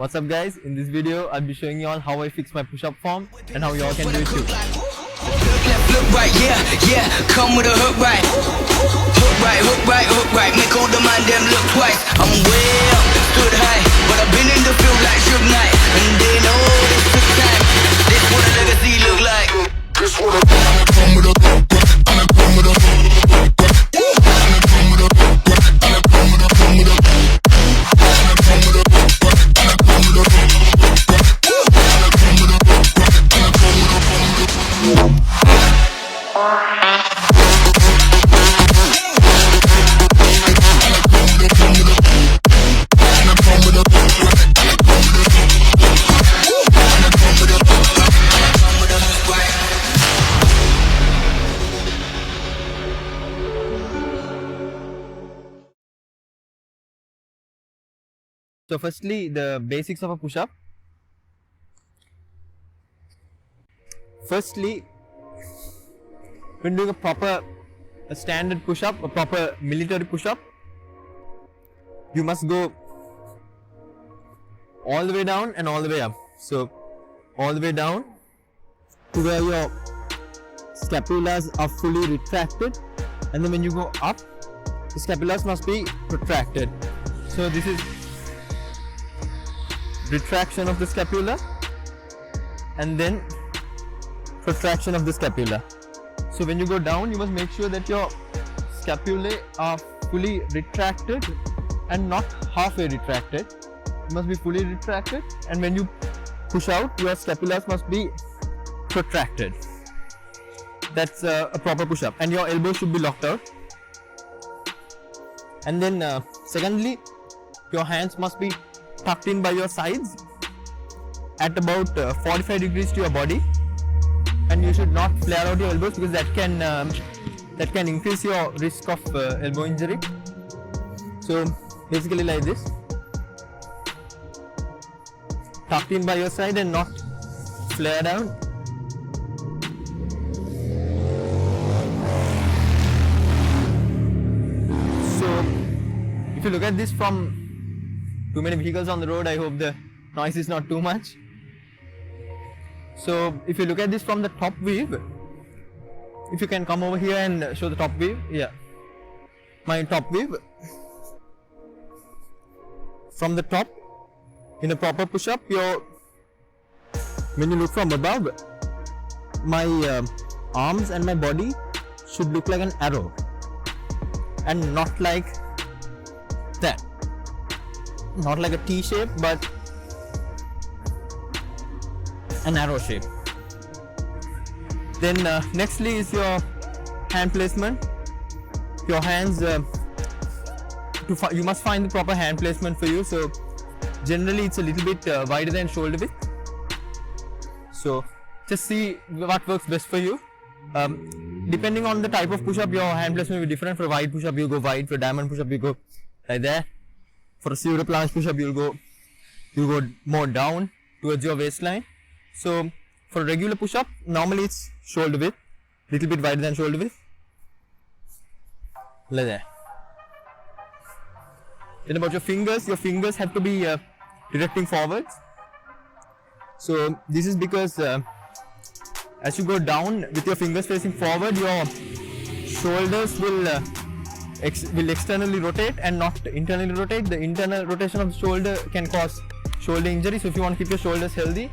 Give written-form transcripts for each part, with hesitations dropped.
What's up guys, in this video I'll be showing you all how I fix my push-up form and how y'all can do it too. Look right, yeah, come with a hook right. Hook right, make all the man them look twice. I'm way up, stood high, but I've been in the field like Suge Knight. And they know this took time, this what a legacy look like. This what a come with a hook right, and I come with a hook right, and I come with a hook right, and I come with a come with a So firstly, the basics of a push-up. Firstly, when doing a standard push-up, a proper military push-up, you must go all the way down and all the way up. So all the way down to where your scapulas are fully retracted, and then when you go up, the scapulas must be protracted. So this is retraction of the scapula and then protraction of the scapula. So when you go down, you must make sure that your scapulae are fully retracted and not halfway retracted. It must be fully retracted, and when you push out, your scapulas must be protracted. That's a proper push-up, and your elbows should be locked out. And then secondly, your hands must be tucked in by your sides at about 45 degrees to your body, and you should not flare out your elbows because that can increase your risk of elbow injury. So basically like this, tucked in by your side and not flare down. So if you look at this from too many vehicles on the road, I hope the noise is not too much. So if you look at this from the top view, if you can come over here and show the top view, yeah, my top view. From the top, in a proper push-up, when you look from above, my arms and my body should look like an arrow and not like that. Not like a T shape, but an arrow shape. Then nextly is your hand placement. Your hands, you must find the proper hand placement for you. So generally it's a little bit wider than shoulder width. So just see what works best for you. Depending on the type of push-up, your hand placement will be different. For a wide push-up, you go wide. For a diamond push-up, you go like that. For a pseudo planche push-up, you go more down towards your waistline. So for a regular push-up, normally it's shoulder width, little bit wider than shoulder width, like that. Then about your fingers have to be directing forwards. So this is because as you go down with your fingers facing forward, your shoulders will externally rotate and not internally rotate. The internal rotation of the shoulder can cause shoulder injury. So if you want to keep your shoulders healthy,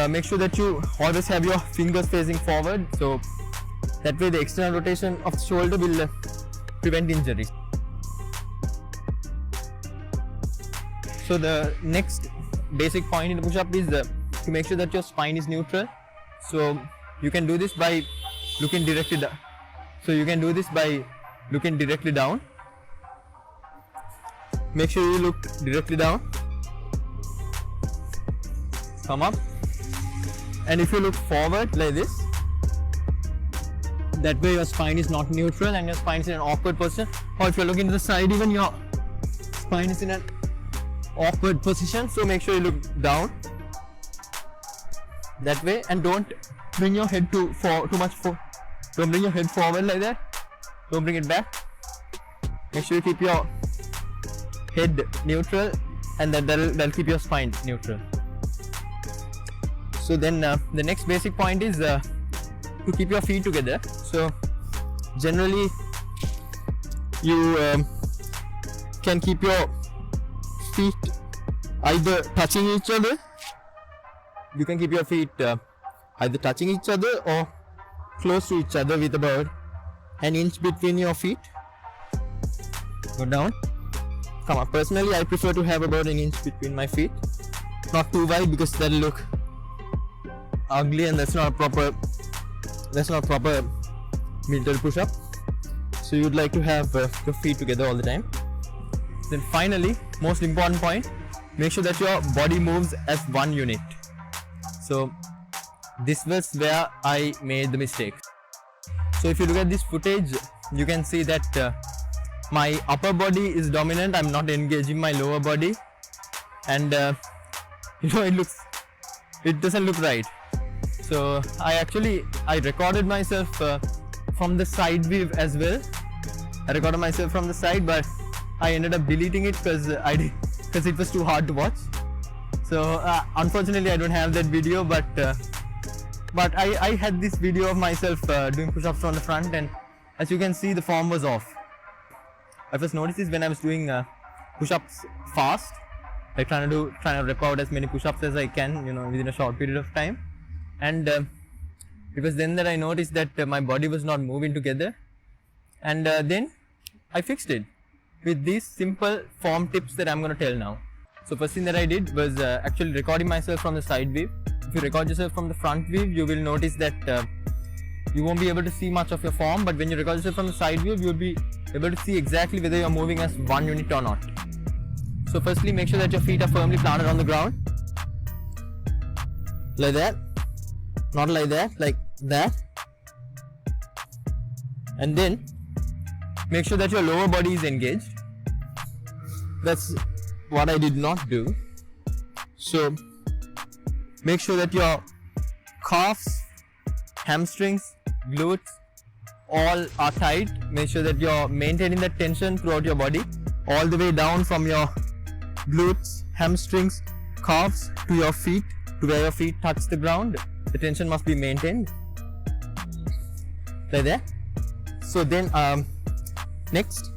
make sure that you always have your fingers facing forward. So that way the external rotation of the shoulder will prevent injury. So the next basic point in the push-up is to make sure that your spine is neutral. So you can do this by looking directly down. Down. Make sure you look directly down. Come up. And if you look forward like this, that way your spine is not neutral and your spine is in an awkward position. Or if you're looking to the side, even your spine is in an awkward position. So make sure you look down that way, and don't bring your head too much. Don't bring your head forward like that. Don't bring it back. Make sure you keep your head neutral and that'll keep your spine neutral. So then the next basic point is to keep your feet together. So generally you can keep your feet either touching each other. You can keep your feet either touching each other or close to each other with about an inch between your feet. Go down, come up. Personally, I prefer to have about an inch between my feet, not too wide because that'll look ugly and that's not proper military push-up. So you'd like to have your feet together all the time. Then finally, most important point, make sure that your body moves as one unit. So this was where I made the mistake. So if you look at this footage, you can see that my upper body is dominant. I'm not engaging my lower body, and it doesn't look right. So I recorded myself from the side view as well. I recorded myself from the side, but I ended up deleting it because it was too hard to watch. So unfortunately I don't have that video, but I had this video of myself doing push-ups from the front, and as you can see, the form was off. I first noticed this when I was doing push-ups fast, like trying to rep out as many push-ups as I can, within a short period of time. And it was then that I noticed that my body was not moving together, and then I fixed it with these simple form tips that I'm going to tell now. So first thing that I did was actually recording myself from the side view. If you record yourself from the front view, you will notice that you won't be able to see much of your form, but when you record yourself from the side view, you'll be able to see exactly whether you're moving as one unit or not. So firstly, make sure that your feet are firmly planted on the ground, like that, not like that, like that. And then make sure that your lower body is engaged. That's what I did not do. So make sure that your calves, hamstrings, glutes all are tight. Make sure that you're maintaining that tension throughout your body, all the way down from your glutes, hamstrings, calves to your feet, to where your feet touch the ground. The tension must be maintained like that. So then next,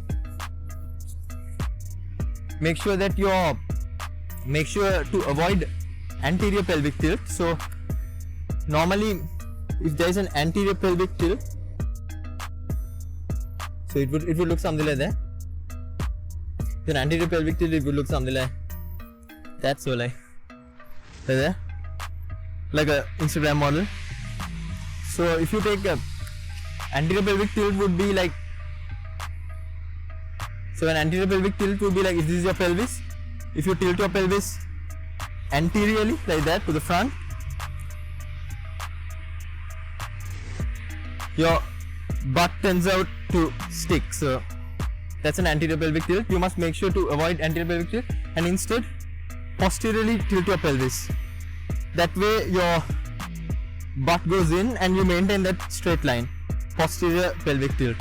make sure to avoid anterior pelvic tilt. So normally if there is an anterior pelvic tilt, so it would look something like that. Then anterior pelvic tilt, it would look something like that. So like that, like a Instagram model. So if you take a anterior pelvic tilt would be like, so an anterior pelvic tilt would be like, if this is your pelvis, if you tilt your pelvis anteriorly like that to the front, your butt tends out to stick. So that's an anterior pelvic tilt. You must make sure to avoid anterior pelvic tilt and instead posteriorly tilt your pelvis. That way your butt goes in and you maintain that straight line. Posterior pelvic tilt.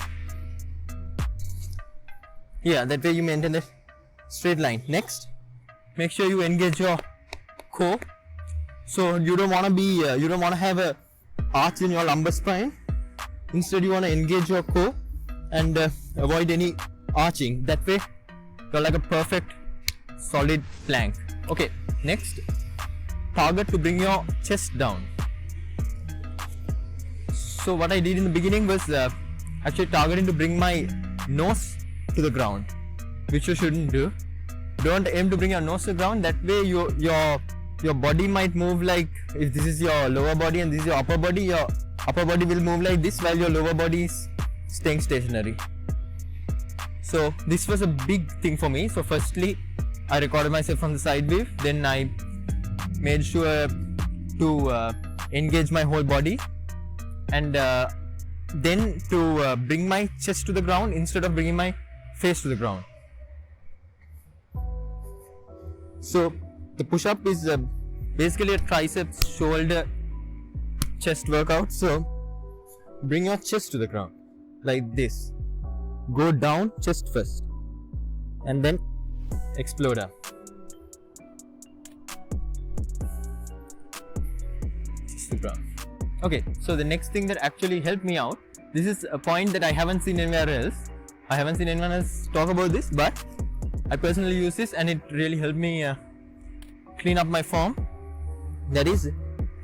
Yeah, that way you maintain that straight line. Next, make sure you engage your core. So you don't want to have a arch in your lumbar spine. Instead, you want to engage your core and avoid any arching. That way, you're like a perfect solid plank. Okay, next, target to bring your chest down. So what I did in the beginning was actually targeting to bring my nose to the ground, which you shouldn't do. Don't aim to bring your nose to the ground. That way your body might move like, if this is your lower body and this is your upper body, your upper body will move like this while your lower body is staying stationary. So this was a big thing for me. So firstly, I recorded myself from the side view. Then I made sure to engage my whole body, and then to bring my chest to the ground instead of bringing my face to the ground. So the push-up is basically a triceps, shoulder, chest workout. So bring your chest to the ground like this. Go down chest first and then explode up. the ground. Okay, so the next thing that actually helped me out, this is a point that I haven't seen anywhere else. I haven't seen anyone else talk about this, but I personally use this and it really helped me clean up my form. That is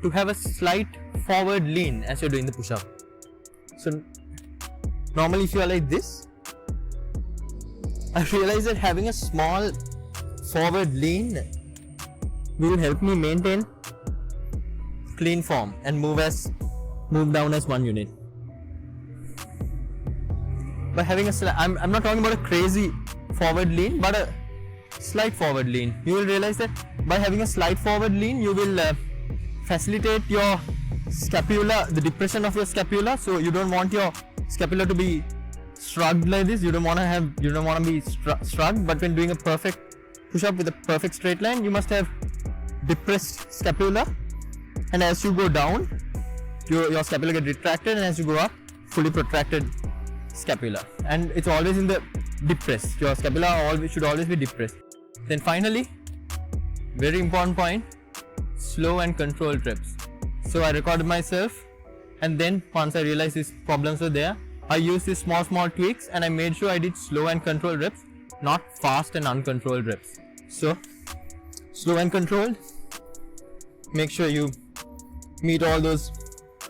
to have a slight forward lean as you're doing the push-up. So normally if you are like this, I realized that having a small forward lean will help me maintain clean form and move down as one unit. By having I'm not talking about a crazy forward lean, but a slight forward lean. You will realize that by having a slight forward lean, you will facilitate your scapula, the depression of your scapula. So you don't want your scapula to be shrugged like this. You don't want to be shrugged. But when doing a perfect push-up with a perfect straight line, you must have depressed scapula. And as you go down, your scapula get retracted, and as you go up, fully protracted scapula. And it's always in the depressed. Your scapula should always be depressed. Then finally, very important point, slow and controlled reps. So I recorded myself, and then once I realized these problems were there, I used these small tweaks and I made sure I did slow and controlled reps, not fast and uncontrolled reps. So slow and controlled, make sure you meet all those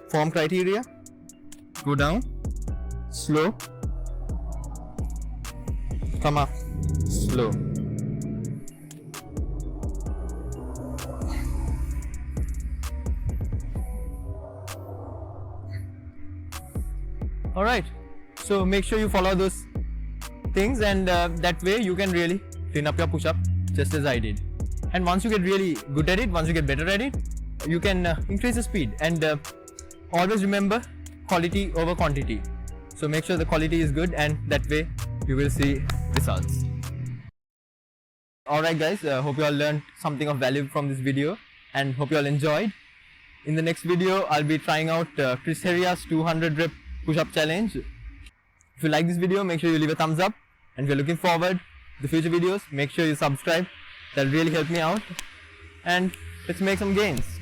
form criteria. Go down, slow, come up, slow. Alright, so make sure you follow those things, and that way you can really clean up your push-up just as I did. And once you get really good at it, once you get better at it, you can increase the speed, and always remember quality over quantity. So make sure the quality is good, and that way you will see results. Alright guys, hope you all learned something of value from this video, and hope you all enjoyed. In the next video, I'll be trying out Chris Heria's 200 rep push-up challenge. If you like this video, make sure you leave a thumbs up, and if you're looking forward to the future videos, make sure you subscribe. That'll really help me out, and let's make some gains.